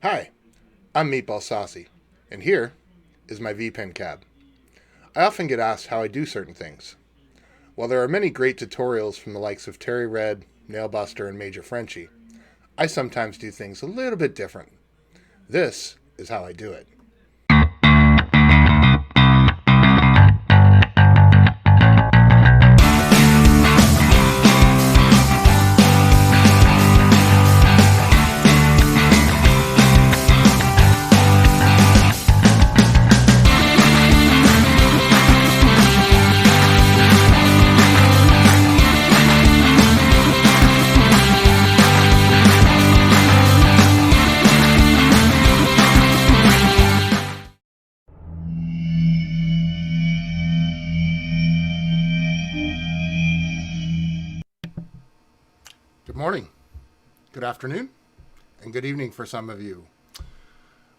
Hi, I'm Meatball Saucy, and here is my V-Pen cab. I often get asked how I do certain things. While there are many great tutorials from the likes of Terry Red, Nailbuster, and Major Frenchie, I sometimes do things a little bit different. This is how I do it. Good morning, good afternoon, and good evening for some of you.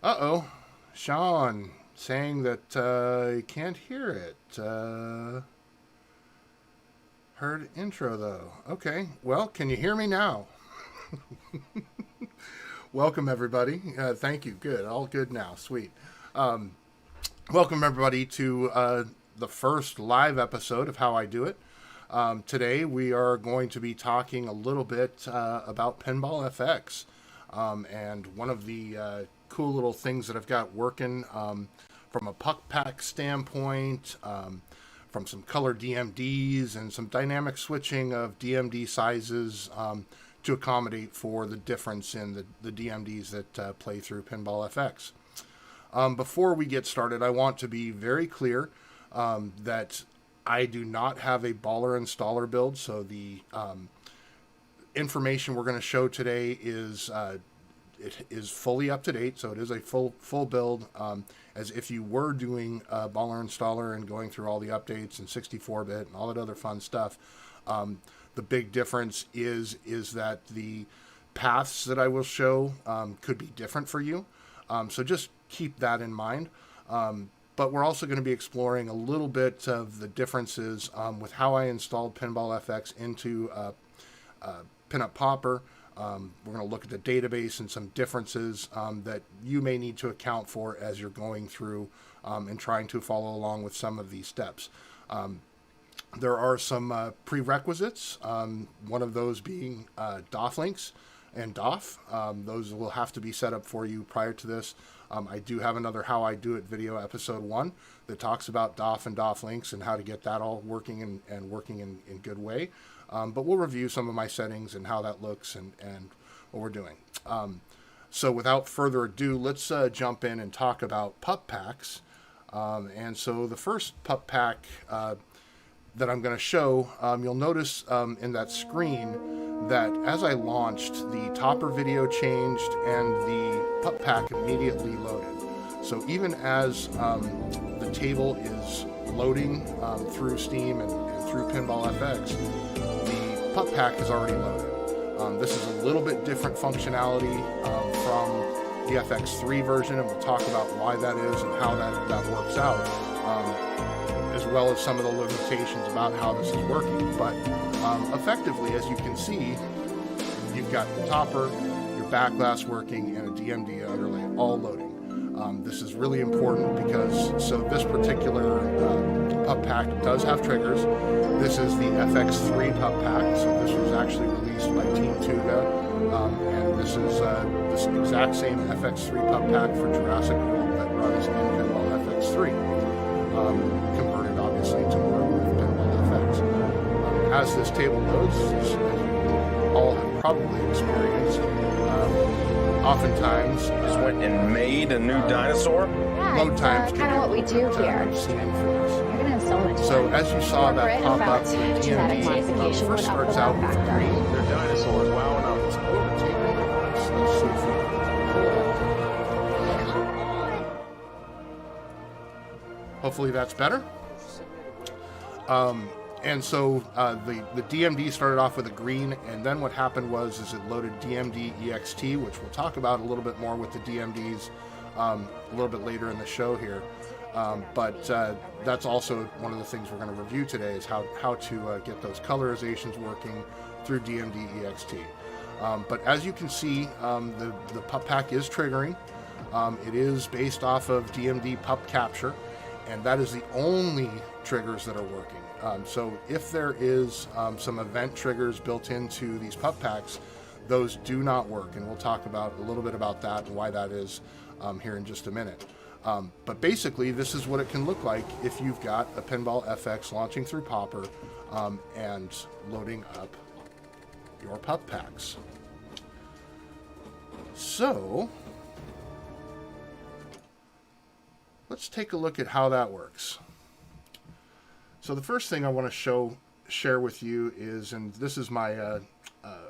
Uh-oh, Sean saying that you can't hear it. Heard intro though. Okay, well, can you hear me now? Welcome everybody. Thank you. Good. All good now. Sweet. Welcome everybody to the first live episode of How I Do It. Today we are going to be talking a little bit about Pinball FX. And one of the cool little things that I've got working from a puck pack standpoint, from some color DMDs and some dynamic switching of DMD sizes to accommodate for the difference in the DMDs that play through Pinball FX. Before we get started, I want to be very clear that I do not have a baller installer build, so the information we're going to show today is it is fully up to date, so it is a full build, as if you were doing a baller installer and going through all the updates and 64-bit and all that other fun stuff. The big difference is that the paths that I will show could be different for you, so just keep that in mind. But we're also going to be exploring a little bit of the differences with how I installed Pinball FX into Pinup Popper. We're going to look at the database and some differences that you may need to account for as you're going through and trying to follow along with some of these steps. There are some prerequisites, one of those being DOF links and DOF. Those will have to be set up for you prior to this. I do have another How I Do It video, episode 1, that talks about DOF and DOF links and how to get that all working and working in good way. But we'll review some of my settings and how that looks and what we're doing. So without further ado, let's jump in and talk about pup packs. And so the first pup pack that I'm going to show, you'll notice in that screen that as I launched, the topper video changed and the pup pack immediately loaded. So even as the table is loading through Steam and through Pinball FX, the pup pack is already loaded. This is a little bit different functionality from the FX3 version, and we'll talk about why that is and how that works out, as well as some of the limitations about how this is working. But effectively, as you can see, you've got the topper, your back glass working, and a DMD underlay all loading. This is really important because, so this particular pup pack does have triggers. This is the FX3 pup pack, so this was actually released by Team Tuga, and this is this exact same FX3 pup pack for Jurassic World that runs in Pinball FX3, converted obviously to work with Pinball FX. As this table loads, as you all have probably experienced, oftentimes just went and made a new dinosaur. Yeah, load times kind of what we do here. You're gonna have so much fun. So as you saw that pop up, the genetic DMD modification first went up starts a out lot with back green. then. They're dinosaurs. Wow, and It's over the table. That's so hopefully that's better. And so the DMD started off with a green, and then what happened was it loaded DMD EXT, which we'll talk about a little bit more with the DMDs a little bit later in the show here. But that's also one of the things we're going to review today is how to get those colorizations working through DMD EXT. But as you can see, the pup pack is triggering. It is based off of DMD pup capture, and that is the only triggers that are working. So if there is some event triggers built into these pup packs, those do not work, and we'll talk about a little bit about that and why that is here in just a minute. But basically, this is what it can look like if you've got a Pinball FX launching through Popper and loading up your pup packs. So let's take a look at how that works. So the first thing I want to share with you is, and this is my, I'm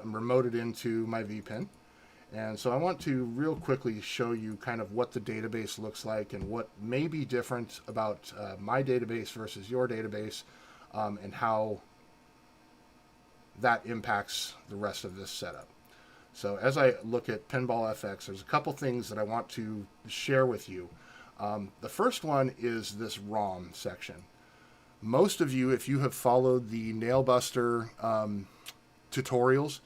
remoted into my VPin. And so I want to real quickly show you kind of what the database looks like and what may be different about my database versus your database, and how that impacts the rest of this setup. So as I look at Pinball FX, there's a couple things that I want to share with you. The first one is this ROM section. Most of you, if you have followed the Nailbuster tutorials,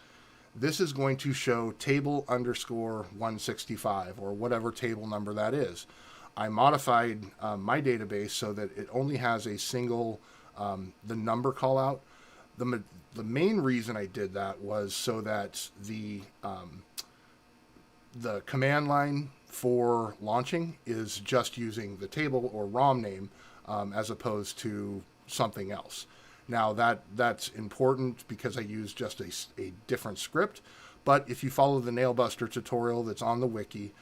this is going to show table_165 or whatever table number that is. I modified my database so that it only has a single the number call out. The main reason I did that was so that the command line for launching is just using the table or ROM name as opposed to something else. Now that's important because I use just a different script, but if you follow the Nailbuster tutorial that's on the wiki,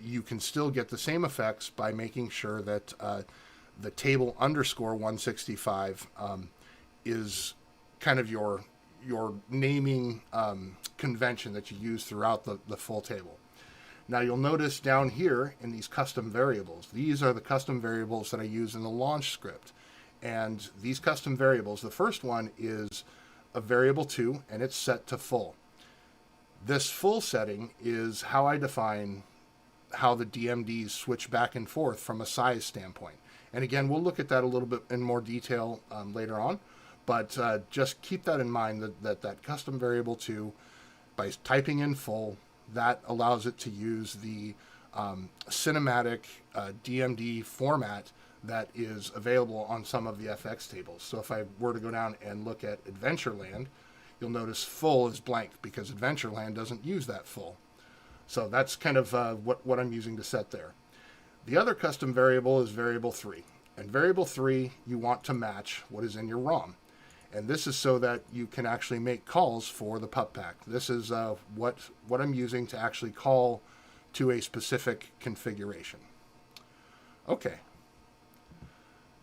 you can still get the same effects by making sure that the table_165 is kind of your naming convention that you use throughout the full table. Now you'll notice down here in these custom variables, these are the custom variables that I use in the launch script. And these custom variables, the first one is a variable 2, and it's set to full. This full setting is how I define how the DMDs switch back and forth from a size standpoint. And again, we'll look at that a little bit in more detail later on, but just keep that in mind that custom variable 2, by typing in full, that allows it to use the cinematic DMD format that is available on some of the FX tables. So if I were to go down and look at Adventureland, you'll notice full is blank because Adventureland doesn't use that full. So that's kind of what I'm using to set there. The other custom variable is variable 3. And variable 3, you want to match what is in your ROM. And this is so that you can actually make calls for the pup pack. This is what I'm using to actually call to a specific configuration. Okay.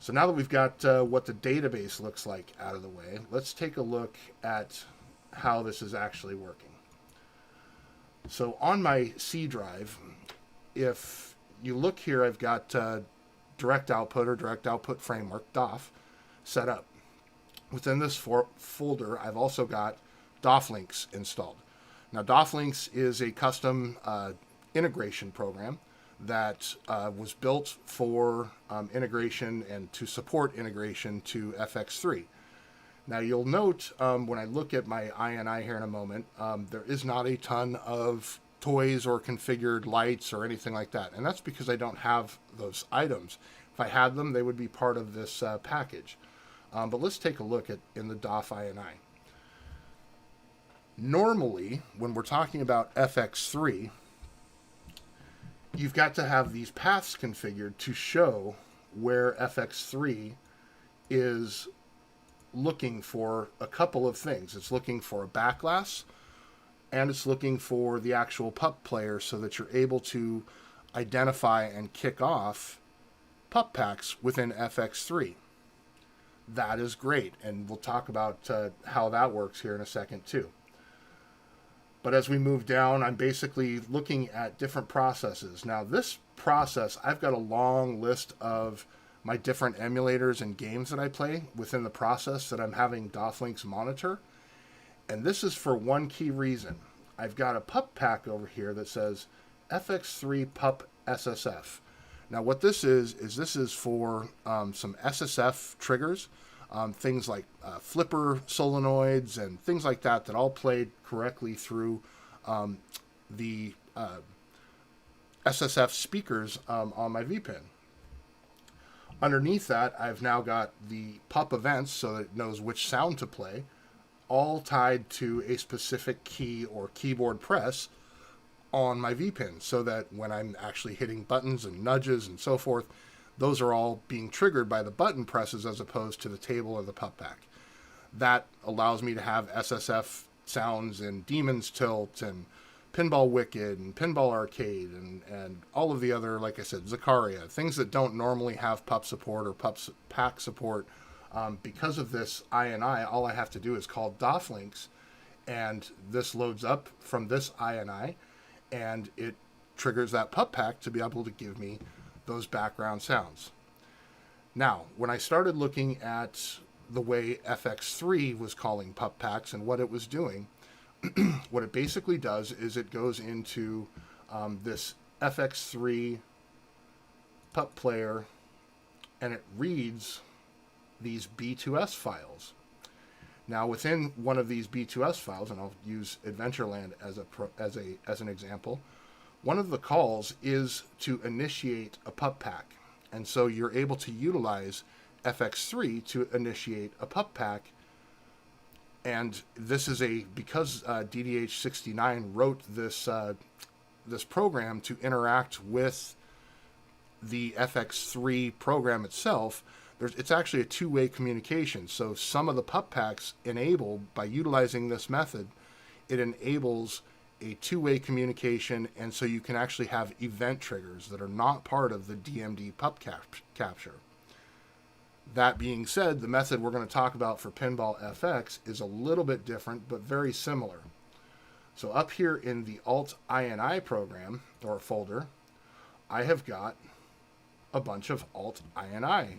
So now that we've got what the database looks like out of the way, let's take a look at how this is actually working. So on my C drive, if you look here, I've got direct output or direct output framework, DOF, set up. Within this folder, I've also got DOF links installed. Now, DOF links is a custom integration program that was built for integration and to support integration to FX3. Now you'll note when I look at my INI here in a moment, there is not a ton of toys or configured lights or anything like that. And that's because I don't have those items. If I had them, they would be part of this package. But let's take a look at in the DOF INI. Normally, when we're talking about FX3, you've got to have these paths configured to show where FX3 is looking for a couple of things. It's looking for a backglass, and it's looking for the actual pup player so that you're able to identify and kick off pup packs within FX3. That is great, and we'll talk about how that works here in a second too. But as we move down, I'm basically looking at different processes. Now this process, I've got a long list of my different emulators and games that I play within the process that I'm having DOF links monitor. And this is for one key reason. I've got a pup pack over here that says FX3 pup SSF. Now what this is this is for some SSF triggers. things like flipper solenoids and things like that that all played correctly through the SSF speakers on my V-Pin. Underneath that, I've now got the PUP events so that it knows which sound to play, all tied to a specific key or keyboard press on my V-Pin, so that when I'm actually hitting buttons and nudges and so forth, those are all being triggered by the button presses as opposed to the table or the PUP pack. That allows me to have SSF sounds in Demon's Tilt and Pinball Wicked and Pinball Arcade and all of the other, like I said, Zakaria, things that don't normally have PUP support or PUP pack support. Because of this INI, all I have to do is call DOF links, and this loads up from this INI, and it triggers that PUP pack to be able to give me those background sounds. Now, when I started looking at the way FX3 was calling PUP packs and what it was doing, what it basically does is it goes into this FX3 PUP player, and it reads these B2S files. Now, within one of these B2S files, and I'll use Adventureland as an example, one of the calls is to initiate a PUP pack, and so you're able to utilize FX3 to initiate a PUP pack. And this is because DDH69 wrote this this program to interact with the FX3 program itself. It's actually a two-way communication. So some of the PUP packs enabled, by utilizing this method, it enables a two-way communication, and so you can actually have event triggers that are not part of the DMD PUP capture. That being said, the method we're going to talk about for Pinball FX is a little bit different, but very similar. So up here in the Alt INI program, or folder, I have got a bunch of Alt INI.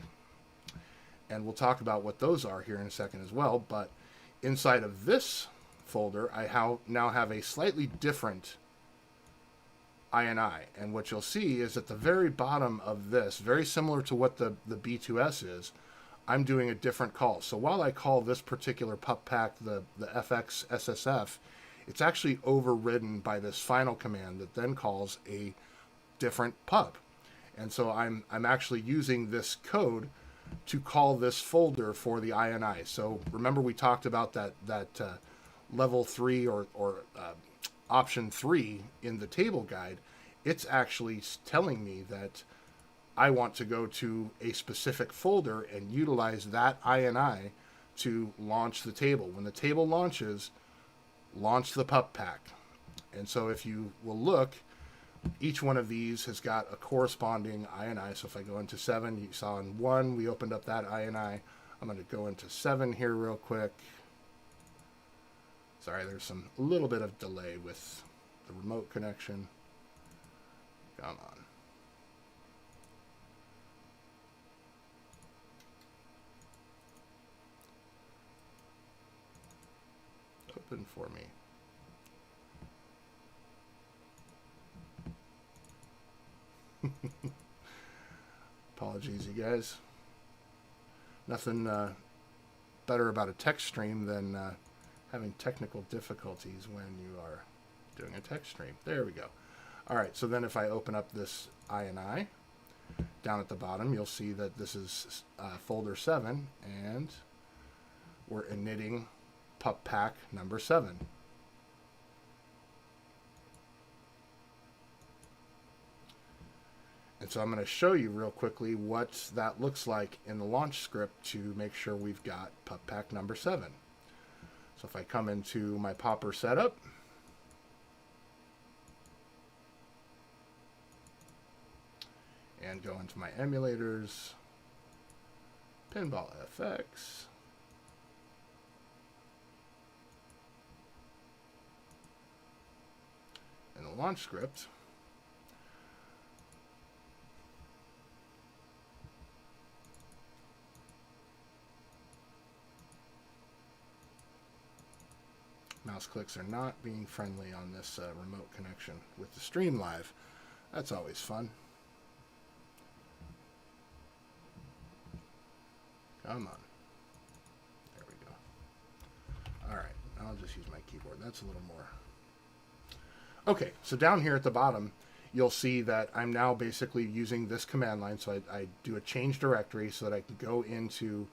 And we'll talk about what those are here in a second as well. But inside of this folder, I now have a slightly different INI. And what you'll see is at the very bottom of this, very similar to what the B2S is, I'm doing a different call. So while I call this particular PUP pack the FX SSF, it's actually overridden by this final command that then calls a different PUP. And so I'm actually using this code to call this folder for the INI. So remember, we talked about that level 3 or option 3 in the table guide. It's actually telling me that I want to go to a specific folder and utilize that INI to launch the table. When the table launches, launch the PUP pack. And so if you will look, each one of these has got a corresponding INI. So if I go into 7, you saw in 1, we opened up that INI. I'm going to go into 7 here real quick. Sorry, there's a little bit of delay with the remote connection. Come on. Open for me. Apologies, you guys. Nothing better about a text stream than having technical difficulties when you are doing a text stream. There we go. All right, so then if I open up this INI, down at the bottom, you'll see that this is folder 7, and we're initting PUP pack number 7. And so I'm going to show you real quickly what that looks like in the launch script to make sure we've got PUP pack number 7. So if I come into my popper setup, and go into my emulators, Pinball FX, and the launch script, mouse clicks are not being friendly on this remote connection with the stream live. That's always fun. Come on. I'll just use my keyboard. That's a little more. Okay, so down here at the bottom, you'll see that I'm now basically using this command line. So I do a change directory so that I can go into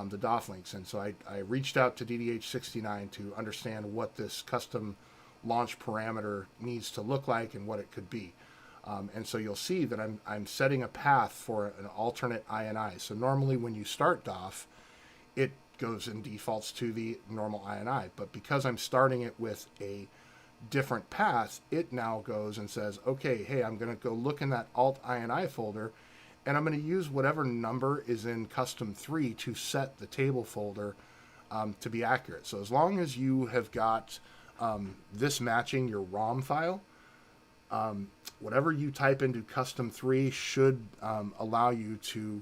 the DOF links. And so I reached out to DDH69 to understand what this custom launch parameter needs to look like and what it could be. And so you'll see that I'm setting a path for an alternate INI. So normally when you start DOF, it goes and defaults to the normal INI. But because I'm starting it with a different path, it now goes and says, okay, hey, I'm going to go look in that alt INI folder, and I'm going to use whatever number is in custom 3 to set the table folder to be accurate. So as long as you have got this matching your ROM file, whatever you type into custom 3 should allow you to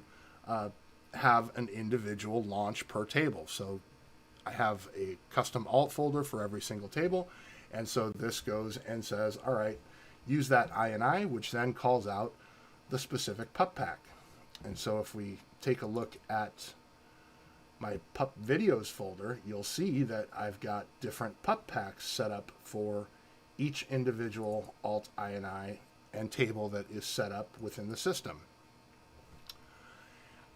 have an individual launch per table. So I have a custom alt folder for every single table. And so this goes and says, all right, use that INI, which then calls out the specific pup pack. And so if we take a look at my pup videos folder, you'll see that I've got different pup packs set up for each individual alt INI and table that is set up within the system.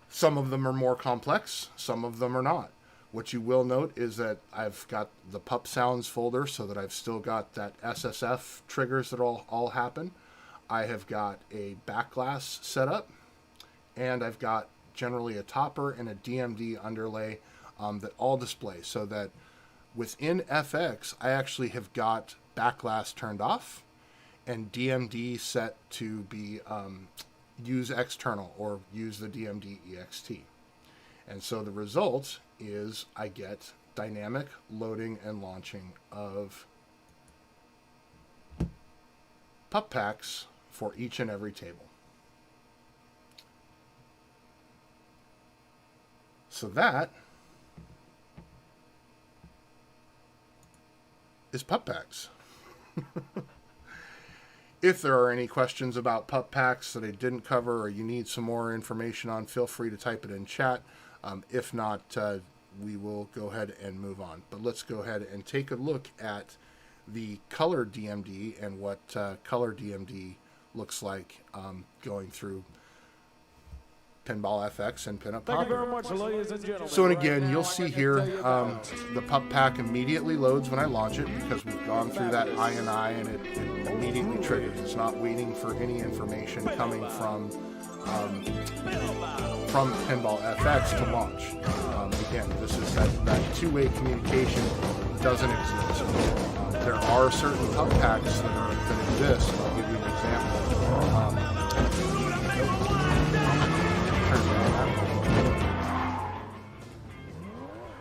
Some of them are more complex, some of them are not. What you will note is that I've got the pup sounds folder so that I've still got that SSF triggers that all happen. I have got a backglass set up, and I've got generally a topper and a DMD underlay that all display, so that within FX I actually have got backglass turned off and DMD set to be use external or use the DMD EXT. And so the result is I get dynamic loading and launching of pup packs for each and every table. So that is pup packs. If there are any questions about pup packs that I didn't cover or you need some more information on, feel free to type it in chat. If not, we will go ahead and move on. But let's go ahead and take a look at the color DMD and what color DMD looks like going through Pinball FX and Pinup Thank you very Popper. much, ladies and gentlemen. So, and again, Right you'll now, see I'd like to here tell you about- the pup pack immediately loads when I launch it because we've gone through that INI and it immediately triggers. It's not waiting for any information coming from Pinball FX to launch. Again, this is that two-way communication doesn't exist. There are certain pup packs that exist. I'll give you an example.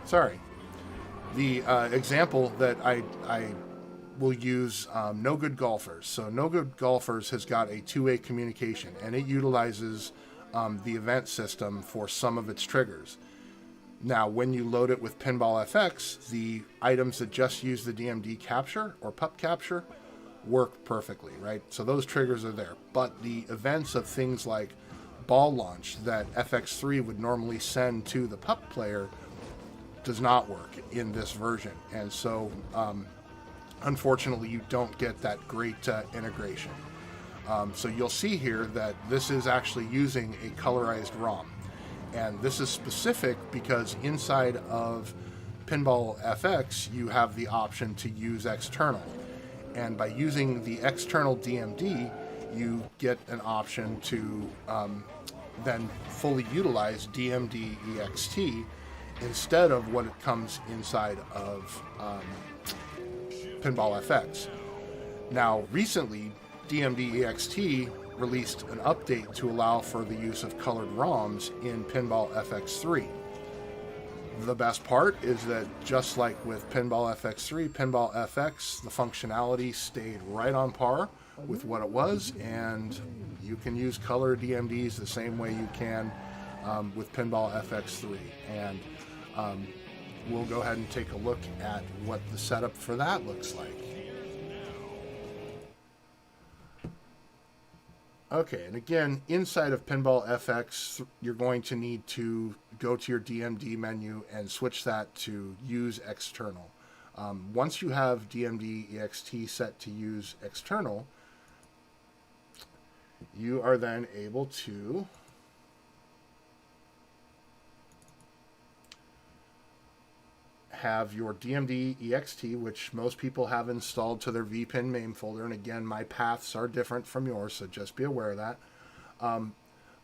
Sorry. The example that I will use, No Good Golfers. So No Good Golfers has got a two-way communication, and it utilizes the event system for some of its triggers. Now, when you load it with Pinball FX, the items that just use the DMD capture or pup capture work perfectly, right? So those triggers are there. But the events of things like ball launch that FX3 would normally send to the pup player does not work in this version. And so, unfortunately, you don't get that great integration. So you'll see here that this is actually using a colorized ROM. And this is specific because inside of Pinball FX, you have the option to use external. And by using the external DMD, you get an option to then fully utilize DMD EXT instead of what it comes inside of Pinball FX. Now, recently, DMD EXT released an update to allow for the use of colored ROMs in Pinball FX3. The best part is that just like with Pinball FX3, Pinball FX, the functionality stayed right on par with what it was, and you can use color DMDs the same way you can with Pinball FX3. And we'll go ahead and take a look at what the setup for that looks like. Okay, and again, inside of Pinball FX, you're going to need to go to your DMD menu and switch that to use external. Once you have DMD EXT set to use external, you are then able to have your DMD EXT, which most people have installed to their VPin main folder. And again, my paths are different from yours, so just be aware of that.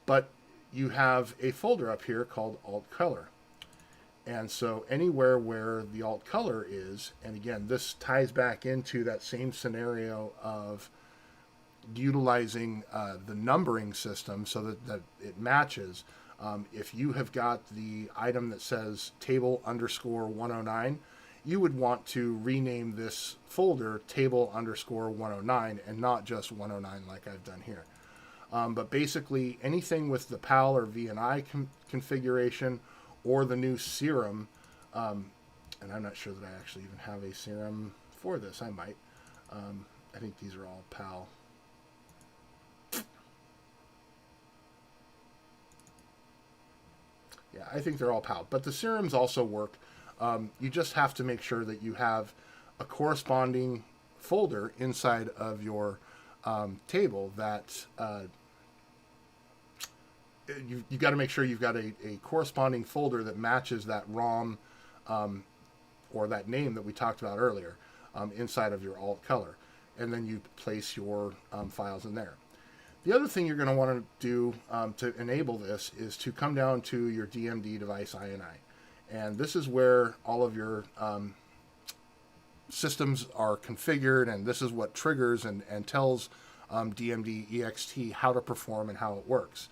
But you have a folder up here called alt color. And so anywhere where the alt color is, and again, this ties back into that same scenario of utilizing the numbering system so that it matches. If you have got the item that says table underscore 109, you would want to rename this folder table underscore 109 and not just 109 like I've done here. But basically anything with the PAL or VNI configuration or the new serum, and I'm not sure that I actually even have a serum for this. I might. I think these are all PAL. Yeah, I think they're all PAL. But the serums also work. You just have to make sure that you have a corresponding folder inside of your table that you've got to make sure you've got a corresponding folder that matches that ROM or that name that we talked about earlier inside of your alt color. And then you place your files in there. The other thing you're going to want to do to enable this is to come down to your DMD device INI. And this is where all of your systems are configured, and this is what triggers and tells DMD EXT how to perform and how it works.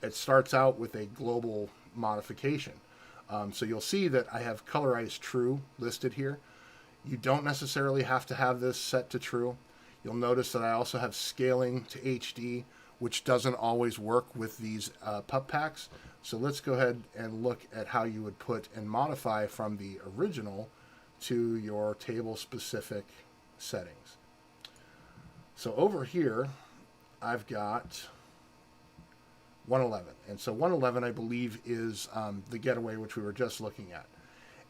It starts out with a global modification. So you'll see that I have colorized true listed here. You don't necessarily have to have this set to true. You'll notice that I also have scaling to HD, which doesn't always work with these pup packs. So let's go ahead and look at how you would put and modify from the original to your table specific settings. So over here, I've got 111. And so 111, I believe, is the getaway, which we were just looking at.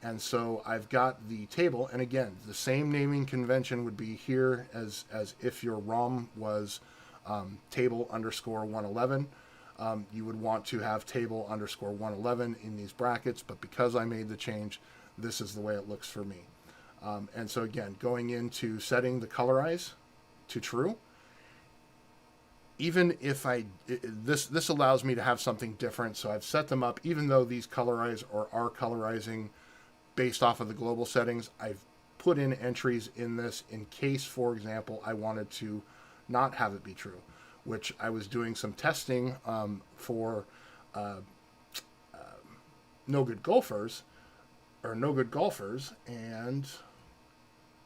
And so I've got the table, and again, the same naming convention would be here as if your ROM was table underscore 111. You would want to have table underscore 111 in these brackets, but because I made the change, this is the way it looks for me. And so again, going into setting the colorize to true, even if this allows me to have something different. So I've set them up, even though these colorize or are colorizing based off of the global settings, I've put in entries in this in case, for example, I wanted to not have it be true, which I was doing some testing for No Good Golfers, and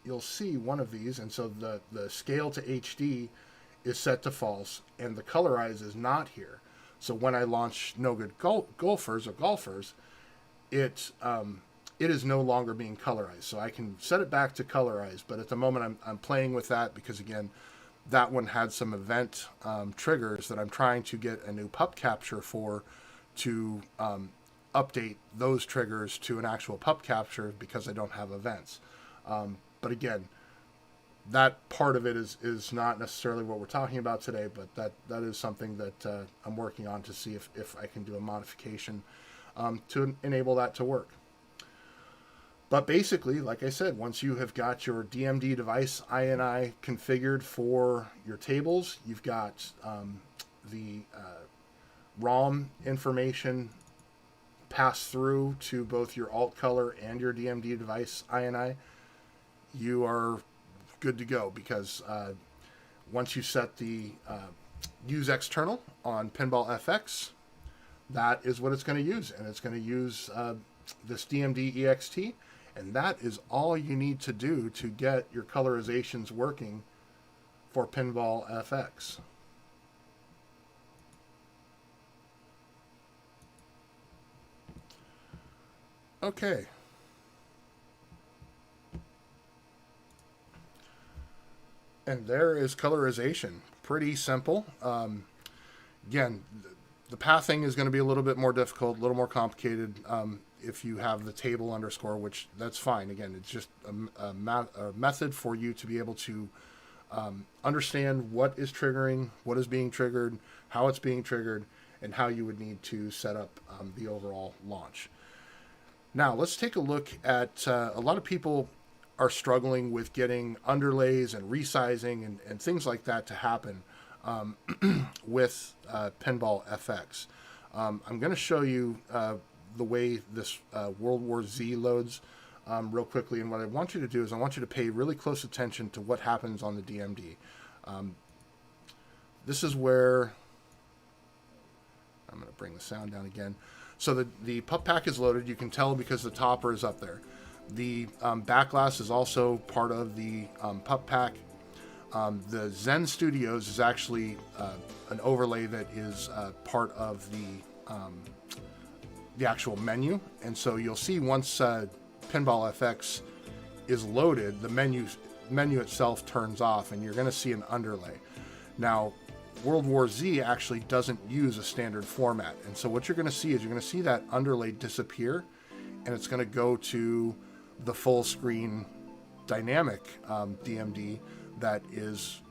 you'll see one of these, and so the scale to HD is set to false, and the colorize is not here. So when I launch No Good Golfers, it is no longer being colorized. So I can set it back to colorize, but at the moment I'm playing with that because, again, that one had some event triggers that I'm trying to get a new pup capture for to update those triggers to an actual pup capture because I don't have events. But again, that part of it is not necessarily what we're talking about today, but that is something that I'm working on to see if I can do a modification to enable that to work. But basically, like I said, once you have got your DMD device INI configured for your tables, you've got the ROM information passed through to both your alt color and your DMD device INI, you are good to go, because once you set the use external on Pinball FX, that is what it's going to use, and it's going to use this DMD EXT. And that is all you need to do to get your colorizations working for Pinball FX. Okay. And there is colorization. Pretty simple. Again, the pathing is going to be a little bit more difficult, a little more complicated. if you have the table underscore, which that's fine. Again, it's just a method for you to be able to understand what is triggering, what is being triggered, how it's being triggered, and how you would need to set up the overall launch. Now, let's take a look at a lot of people are struggling with getting underlays and resizing and things like that to happen with Pinball FX. I'm going to show you the way this World War Z loads real quickly, and what I want you to do is I want you to pay really close attention to what happens on the DMD. This is where I'm going to bring the sound down again. So the pup pack is loaded. You can tell because the topper is up there. The back glass is also part of the pup pack. The Zen Studios is actually an overlay that is part of the actual menu, and so you'll see once Pinball FX is loaded, the menu itself turns off, and you're going to see an underlay. Now, World War Z actually doesn't use a standard format, and so what you're going to see is you're going to see that underlay disappear, and it's going to go to the full screen dynamic DMD that is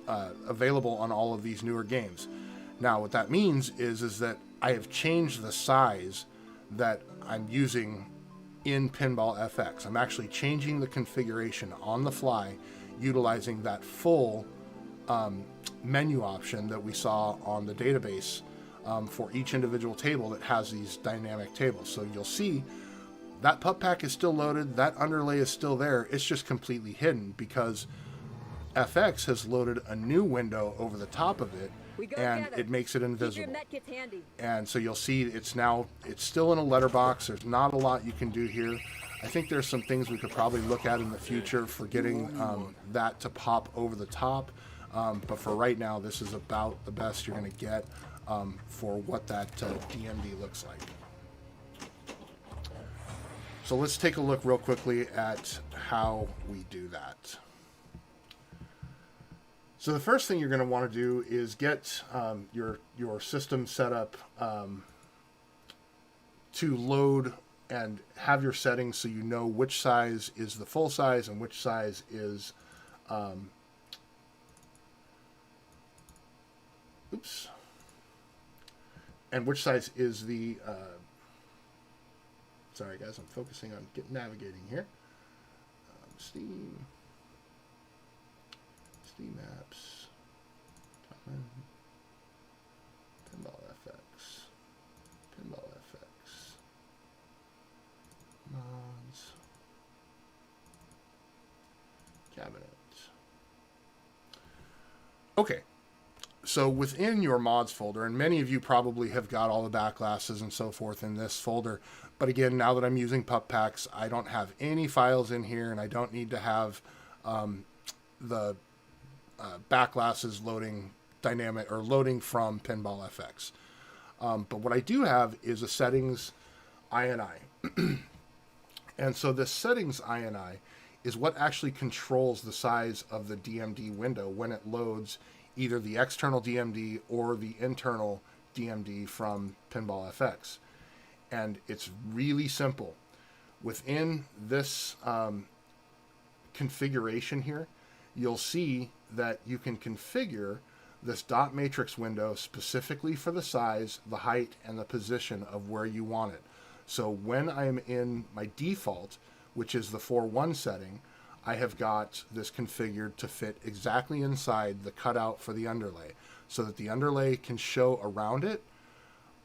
available on all of these newer games. Now, what that means is that I have changed the size that I'm using in Pinball FX. I'm actually changing the configuration on the fly, utilizing that full menu option that we saw on the database for each individual table that has these dynamic tables. So you'll see that pup pack is still loaded, that underlay is still there, it's just completely hidden because FX has loaded a new window over the top of it, and it makes it invisible. And so you'll see it's still in a letterbox. There's not a lot you can do here. I think there's some things we could probably look at in the future for getting that to pop over the top. But for right now, this is about the best you're going to get for what that DMD looks like. So let's take a look real quickly at how we do that. So the first thing you're going to want to do is get your system set up to load and have your settings so you know which size is the full size and which size is and which size is the sorry guys, I'm focusing on navigating here. Steam Apps, Pinball FX, Mods, Cabinet. Okay, so within your mods folder, and many of you probably have got all the back glasses and so forth in this folder, but again, now that I'm using pup packs, I don't have any files in here, and I don't need to have the back glasses loading dynamic or loading from Pinball FX. But what I do have is a settings INI. And so this settings INI is what actually controls the size of the DMD window when it loads either the external DMD or the internal DMD from Pinball FX. And it's really simple. Within this configuration here, you'll see that you can configure this dot matrix window specifically for the size, the height, and the position of where you want it. So when I'm in my default, which is the 4.1 setting, I have got this configured to fit exactly inside the cutout for the underlay, so that the underlay can show around it,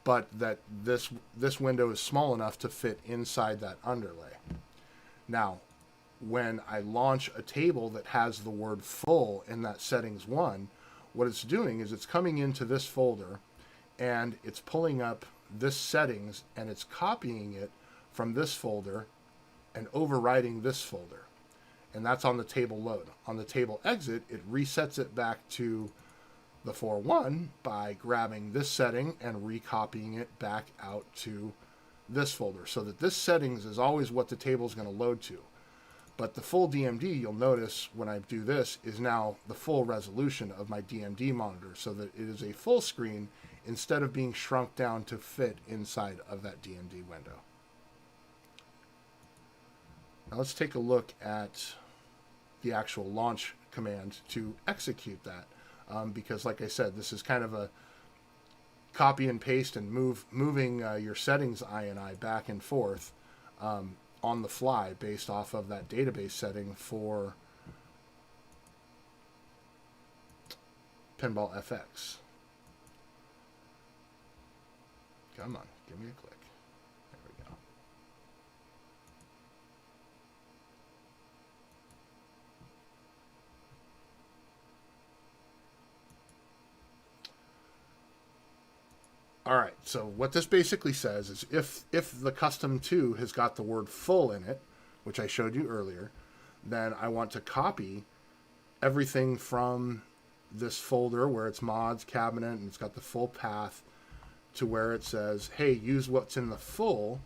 but that this window is small enough to fit inside that underlay. Now, when I launch a table that has the word full in that settings 1, what it's doing is it's coming into this folder and it's pulling up this settings and it's copying it from this folder and overriding this folder. And that's on the table load. On the table exit, it resets it back to the 4.1 by grabbing this setting and recopying it back out to this folder, so that this settings is always what the table is going to load to. But the full DMD, you'll notice when I do this, is now the full resolution of my DMD monitor, so that it is a full screen instead of being shrunk down to fit inside of that DMD window. Now let's take a look at the actual launch command to execute that. Because like I said, this is kind of a copy and paste and moving your settings INI back and forth on the fly based off of that database setting for Pinball FX. Come on, give me a click. There we go. All right, so what this basically says is if the custom 2 has got the word full in it, which I showed you earlier, then I want to copy everything from this folder where it's mods, cabinet, and it's got the full path to where it says, hey, use what's in the full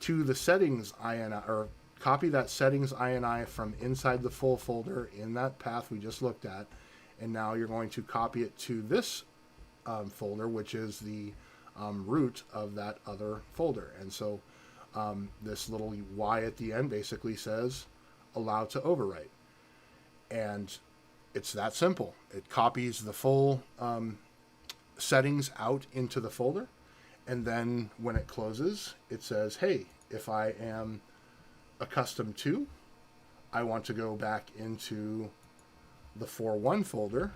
to the settings INI, or copy that settings INI from inside the full folder in that path we just looked at, and now you're going to copy it to this folder, which is the root of that other folder. And so this little Y at the end basically says allow to overwrite. And it's that simple. It copies the full settings out into the folder. And then when it closes, it says, hey, if I am a custom 2, I want to go back into the 4.1 folder.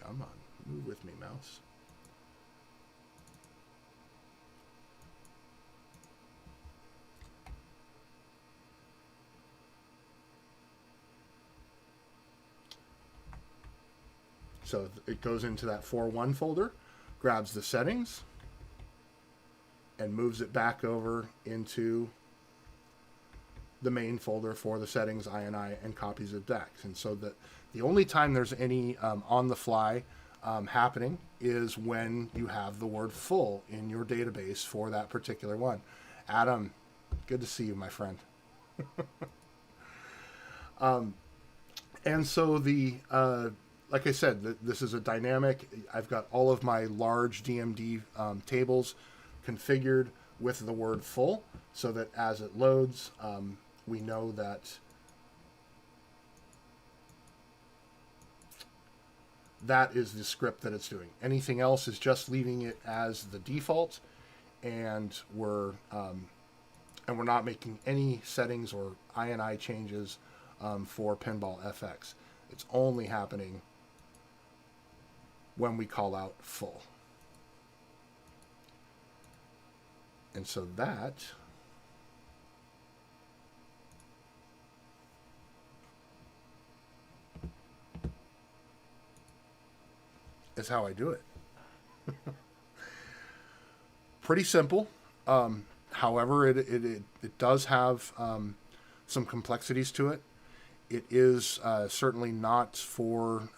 Come on, move with me, mouse. So it goes into that 4.1 folder, grabs the settings, and moves it back over into the main folder for the settings INI and copies it back. And so the only time there's any on-the-fly happening is when you have the word full in your database for that particular one. Adam, good to see you, my friend. And so like I said, this is a dynamic. I've got all of my large DMD tables configured with the word full so that as it loads, we know that that is the script that it's doing. Anything else is just leaving it as the default, and we're not making any settings or INI changes for Pinball FX. It's only happening when we call out full. And so that is how I do it. Pretty simple. However, it does have some complexities to it. It is certainly not for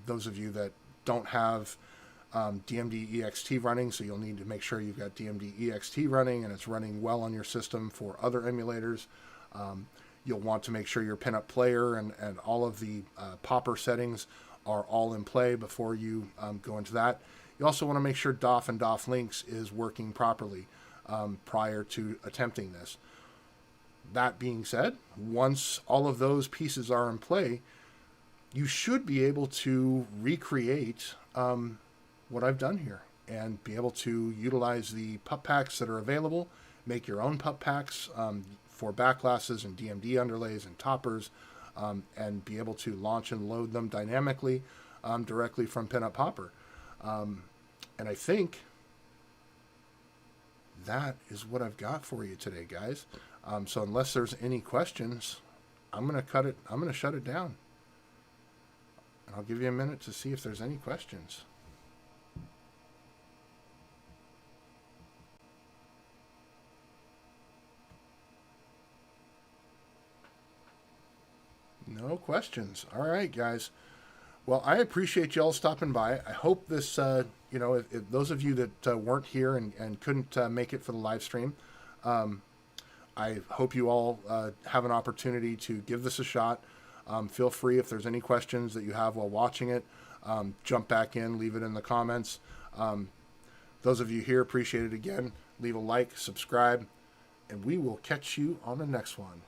those of you that don't have DMD EXT running, so you'll need to make sure you've got DMD EXT running and it's running well on your system for other emulators. You'll want to make sure your pinup player and all of the popper settings are all in play before you go into that. You also want to make sure DOF and DOF links is working properly prior to attempting this. That being said, once all of those pieces are in play, you should be able to recreate what I've done here and be able to utilize the pup packs that are available, make your own pup packs for backglasses and DMD underlays and toppers, and be able to launch and load them dynamically directly from Pinup Popper. And I think that is what I've got for you today, guys. So unless there's any questions, I'm going to shut it down. And I'll give you a minute to see if there's any questions. No questions. All right, guys. Well, I appreciate y'all stopping by. I hope this, if those of you that weren't here and couldn't make it for the live stream, I hope you all have an opportunity to give this a shot. Feel free, if there's any questions that you have while watching it, jump back in, leave it in the comments. Those of you here, appreciate it again. Leave a like, subscribe, and we will catch you on the next one.